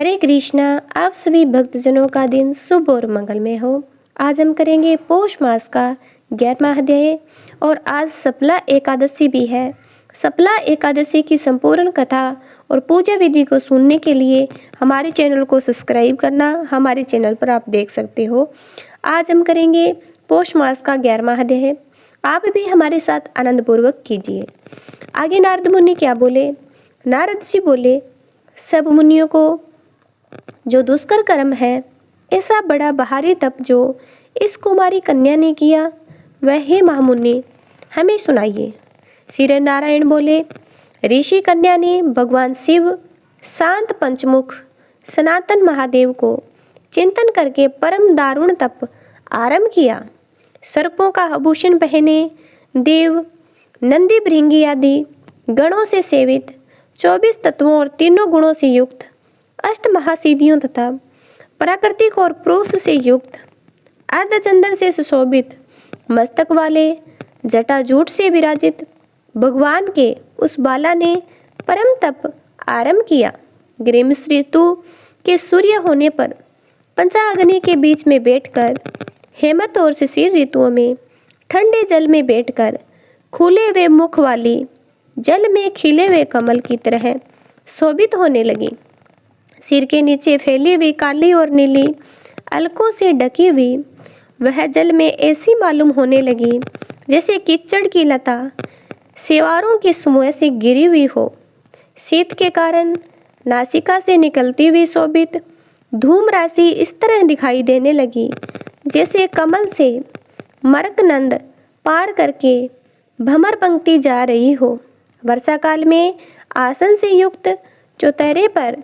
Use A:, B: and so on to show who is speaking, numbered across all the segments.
A: हरे कृष्णा। आप सभी भक्तजनों का दिन शुभ और मंगलमय हो। आज हम करेंगे पौष मास का 11वां अध्याय और आज सपला एकादशी भी है। सपला एकादशी की संपूर्ण कथा और पूजा विधि को सुनने के लिए हमारे चैनल को सब्सक्राइब करना हमारे चैनल पर आप देख सकते हो। आज हम करेंगे पौष मास का 11वां अध्याय। आप भी हमारे साथ आनंदपूर्वक कीजिए। आगे नारद मुनि क्या बोले। नारद जी बोले, सब मुनियों को जो दुष्कर कर्म है, ऐसा बड़ा बाहरी तप जो इस कुमारी कन्या ने किया, वह हे महामुनि हमें सुनाइए। श्री नारायण बोले, ऋषि कन्या ने भगवान शिव, शांत पंचमुख सनातन महादेव को चिंतन करके परम दारुण तप आरंभ किया। सर्पों का आभूषण पहने देव, नंदी भृंगी आदि गणों से सेवित, 24 तत्वों और तीनों गुणों से युक्त, अष्ट महासिद्धियों तथा प्राकृतिक और पुरुष से युक्त, अर्धचंदन से सुशोभित मस्तक वाले, जटाजूट से विराजित भगवान के उस बाला ने परम तप आरंभ किया। ग्रीष्म ऋतु के सूर्य होने पर पंचाग्नि के बीच में बैठकर, हेमंत और शिशिर ऋतुओं में ठंडे जल में बैठकर, खुले हुए मुख वाली जल में खिले हुए कमल की तरह शोभित होने लगी। सिर के नीचे फैली हुई काली और नीली अलकों से ढकी हुई वह जल में ऐसी मालूम होने लगी जैसे कीचड़ की लता सेवारों के समूह से गिरी हुई हो। शीत के कारण नासिका से निकलती हुई शोभित धूम राशि इस तरह दिखाई देने लगी जैसे कमल से मरकनंद पार करके भंवर पंक्ति जा रही हो। वर्षा काल में आसन से युक्त चौतरे पर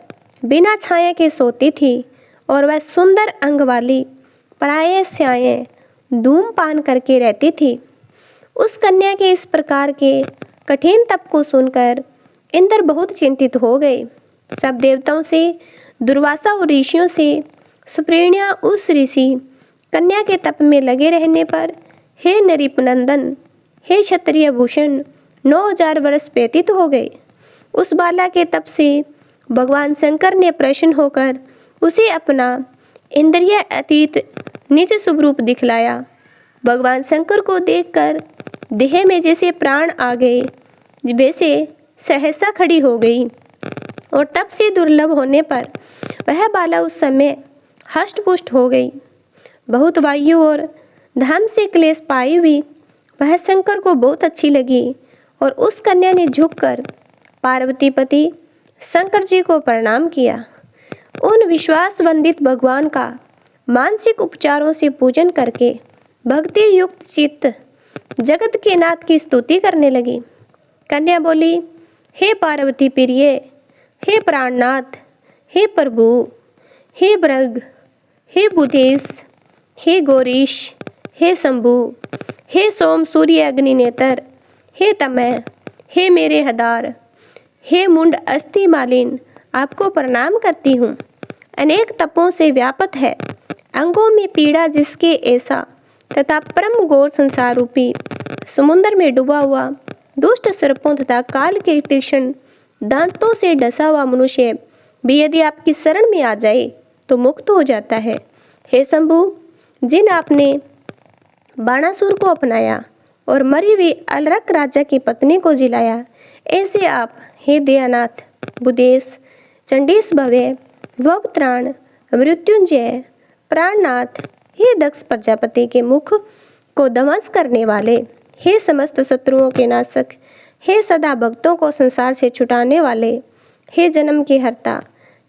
A: बिना छाया के सोती थी और वह सुंदर अंग वाली प्राय स्याएं धूमपान करके रहती थी। उस कन्या के इस प्रकार के कठिन तप को सुनकर इंद्र बहुत चिंतित हो गए। सब देवताओं से, दुर्वासा और ऋषियों से सुप्रीणिया उस ऋषि कन्या के तप में लगे रहने पर, हे नरिपनंदन, हे क्षत्रिय भूषण, 9000 वर्ष व्यतीत हो गए। उस बाला के तप से भगवान शंकर ने प्रसन्न होकर उसे अपना इंद्रिय अतीत निज स्वरूप दिखलाया। भगवान शंकर को देखकर देह में जैसे प्राण आ गए, वैसे सहसा खड़ी हो गई और तप से दुर्लभ होने पर वह बाला उस समय हष्ट-पुष्ट हो गई। बहुत वायु और धाम से क्लेश पाई हुई वह शंकर को बहुत अच्छी लगी और उस कन्या ने झुककर पार्वतीपति शंकर जी को प्रणाम किया। उन विश्वास वंदित भगवान का मानसिक उपचारों से पूजन करके भक्ति युक्त चित्त जगत के नाथ की स्तुति करने लगी। कन्या बोली, हे पार्वती प्रिय, हे प्राणनाथ, हे प्रभु, हे भृग, हे बुधेश, हे गौरीश, हे शंभु, हे सोम सूर्य अग्नि नेत्र, हे तमय, हे मेरे हदार, हे मुंड अस्थि मालिन, आपको प्रणाम करती हूँ। अनेक तपों से व्यापत है, अंगों में पीड़ा जिसके ऐसा, तथा परम घोर संसार रूपी समुद्र में डूबा हुआ, दुष्ट सर्पों तथा काल के तीक्ष्ण दांतों से डसा हुआ मनुष्य भी यदि आपकी शरण में आ जाए तो मुक्त हो जाता है। हे शंभु, जिन आपने बाणासुर को अपनाया और मरी हुई अलरक राजा की पत्नी को जिलाया, ऐसे आप हे दयानाथ, बुदेश, चंडीस भव्य, वक्त्राण, मृत्युंजय, प्राणनाथ, हे दक्ष प्रजापति के मुख को ध्वंस करने वाले, हे समस्त शत्रुओं के नाशक, हे सदा भक्तों को संसार से छुटाने वाले, हे जन्म के हर्ता,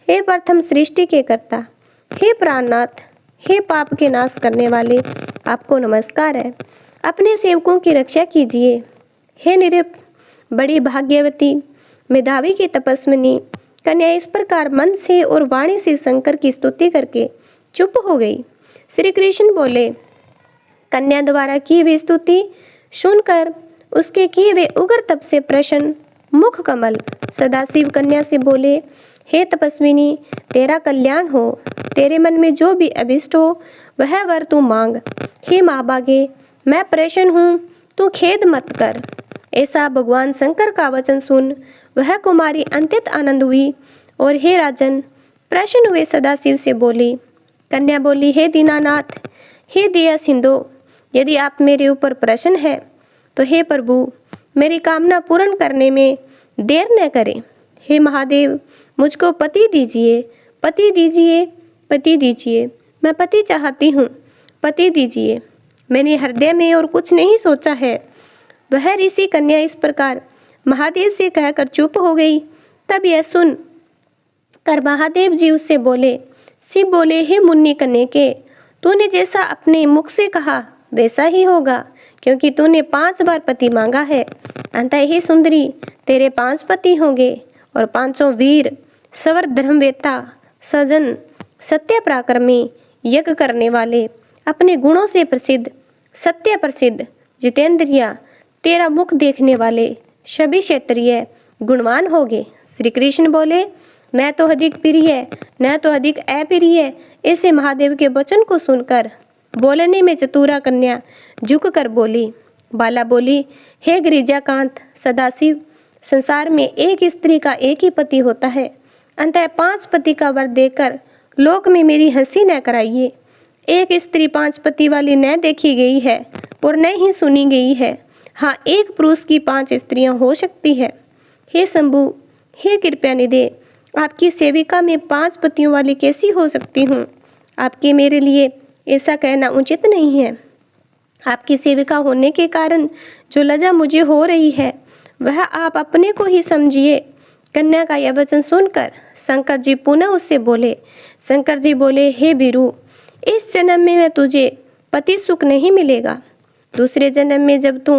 A: हे प्रथम सृष्टि के कर्ता, हे प्राणनाथ, हे पाप के नाश करने वाले, आपको नमस्कार है। अपने सेवकों की रक्षा कीजिए। हे निरप, बड़ी भाग्यवती मेधावी की तपस्विनी कन्या इस प्रकार मन से और वाणी से शंकर की स्तुति करके चुप हो गई। श्री कृष्ण बोले, कन्या द्वारा की हुई स्तुति सुनकर उसके किए हुए उग्र तप से प्रसन्न मुख कमल सदाशिव कन्या से बोले, हे तपस्विनी, तेरा कल्याण हो। तेरे मन में जो भी अभिष्ट हो वह वर तू मांग। हे महाभागे, मैं प्रसन्न हूँ, तू खेद मत कर। ऐसा भगवान शंकर का वचन सुन वह कुमारी अत्यंत आनंद हुई और हे राजन, प्रसन्न हुए सदाशिव से बोली। कन्या बोली, हे दीनानाथ, हे दया सिंधु, यदि आप मेरे ऊपर प्रसन्न है तो हे प्रभु, मेरी कामना पूर्ण करने में देर न करें। हे महादेव, मुझको पति दीजिए, पति दीजिए, पति दीजिए। मैं पति चाहती हूँ, पति दीजिए। मैंने हृदय में और कुछ नहीं सोचा है। वह ऋषि कन्या इस प्रकार महादेव से कहकर चुप हो गई। तब यह सुन कर महादेव जी उससे बोले। शिव बोले, हे मुन्नी कन्यके, तूने जैसा अपने मुख से कहा वैसा ही होगा, क्योंकि तूने 5 बार पति मांगा है। अतः हे सुंदरी, तेरे 5 पति होंगे और 5 वीर, सवर धर्मवेता, सजन, सत्य पराक्रमी, यज्ञ करने वाले, अपने गुणों से प्रसिद्ध, सत्य प्रसिद्ध, जितेंद्रिया, तेरा मुख देखने वाले, सभी क्षत्रिय गुणवान होगे। श्री कृष्ण बोले, मैं तो अधिक प्रिय, न तो अधिक अप्रिय। ऐसे महादेव के वचन को सुनकर बोलने में चतुरा कन्या झुक कर बोली। बाला बोली, हे गिरिजाकांत सदाशिव, संसार में एक स्त्री का एक ही पति होता है। अतः 5 पति का वर देकर लोक में मेरी हंसी न कराइए। एक स्त्री 5 पति वाली न देखी गई है और न ही सुनी गई है। हाँ, एक पुरुष की 5 स्त्रियां हो सकती है। हे शंभु, हे कृपया निधे, आपकी सेविका में 5 पतियों वाली कैसी हो सकती हूँ? आपके मेरे लिए ऐसा कहना उचित नहीं है। आपकी सेविका होने के कारण जो लज्जा मुझे हो रही है वह आप अपने को ही समझिए। कन्या का यह वचन सुनकर शंकर जी पुनः उससे बोले। शंकर जी बोले, हे वीरू, इस जन्म में तुझे पति सुख नहीं मिलेगा। दूसरे जन्म में जब तू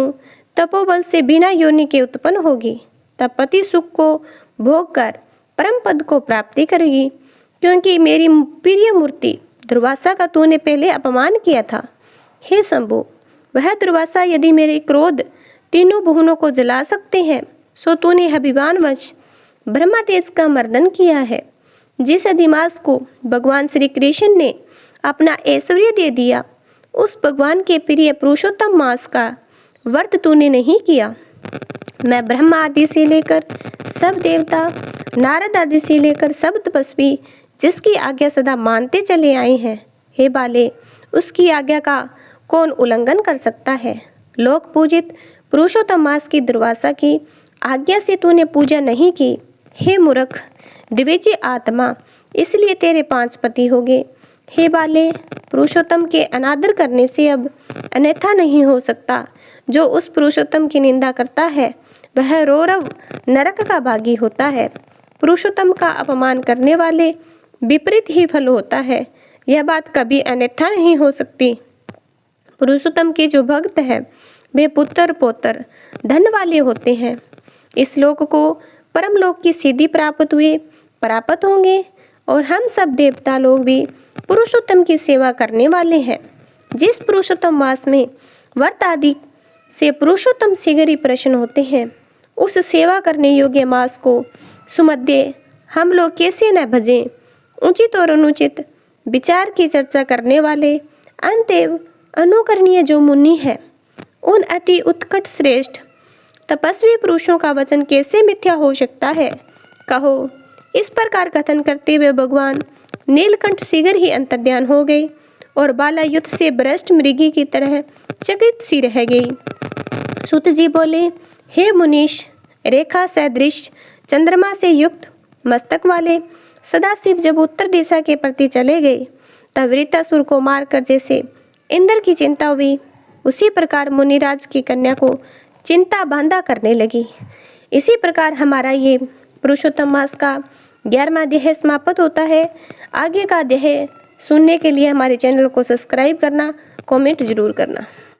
A: तपोबल से बिना योनि के उत्पन्न होगी तब पति सुख को भोग कर परम पद को प्राप्ति करेगी, क्योंकि मेरी प्रिय मूर्ति दुर्वासा का तूने पहले अपमान किया था। हे शंभु, वह दुर्वासा यदि मेरे क्रोध तीनों भुवनों को जला सकते हैं, सो तूने अभिमानवश ब्रह्मा तेज का मर्दन किया है। जिस अधिमास को भगवान श्री कृष्ण ने अपना ऐश्वर्य दे दिया, उस भगवान के प्रिय पुरुषोत्तम मास का व्रत तूने नहीं किया। मैं ब्रह्मा आदि से लेकर सब देवता, नारद आदि से लेकर सब तपस्वी जिसकी आज्ञा सदा मानते चले आए हैं, हे बाले, उसकी आज्ञा का कौन उल्लंघन कर सकता है? लोक पूजित पुरुषोत्तम मास की दुर्वासा की आज्ञा से तूने पूजा नहीं की। हे मूर्ख, दिव्य आत्मा, इसलिए तेरे 5 पति हो गए। हे बाले, पुरुषोत्तम के अनादर करने से अब अन्यथा नहीं हो सकता। जो उस पुरुषोत्तम की निंदा करता है वह रौरव नरक का भागी होता है। पुरुषोत्तम का अपमान करने वाले विपरीत ही फल होता है। यह बात कभी अन्यथा नहीं हो सकती। पुरुषोत्तम के जो भक्त हैं वे पुत्र पौत्र धन वाले होते हैं। इस लोक को परम लोक की सिद्धि प्राप्त होंगे और हम सब देवता लोग भी पुरुषोत्तम की सेवा करने वाले हैं। जिस पुरुषोत्तम मास में व्रत आदि से पुरुषोत्तम शीघ्र ही प्रसन्न होते हैं, उस सेवा करने योग्य मास को सुमध्य हम लोग कैसे न भजें? उचित और अनुचित विचार की चर्चा करने वाले अंतएव अनुकरणीय जो मुनि है, उन अति उत्कट श्रेष्ठ तपस्वी पुरुषों का वचन कैसे मिथ्या हो सकता है? कहो। इस प्रकार कथन करते हुए भगवान नीलकंठ शीघ्र ही अंतर्ध्यान हो गए और बाला युद्ध से भ्रष्ट मृगी की तरह चकित सी रह गई। सूत जी बोले, हे मुनीश, रेखा सदृश चंद्रमा से युक्त मस्तक वाले सदाशिव जब उत्तर दिशा के प्रति चले गए तब वृत्तासुर को मारकर जैसे इंद्र की चिंता हुई, उसी प्रकार मुनिराज की कन्या को चिंता बांधा करने लगी। इसी प्रकार हमारा ये पुरुषोत्तम मास का 11वां अध्याय समाप्त होता है। आगे का अध्याय सुनने के लिए हमारे चैनल को सब्सक्राइब करना, कमेंट जरूर करना।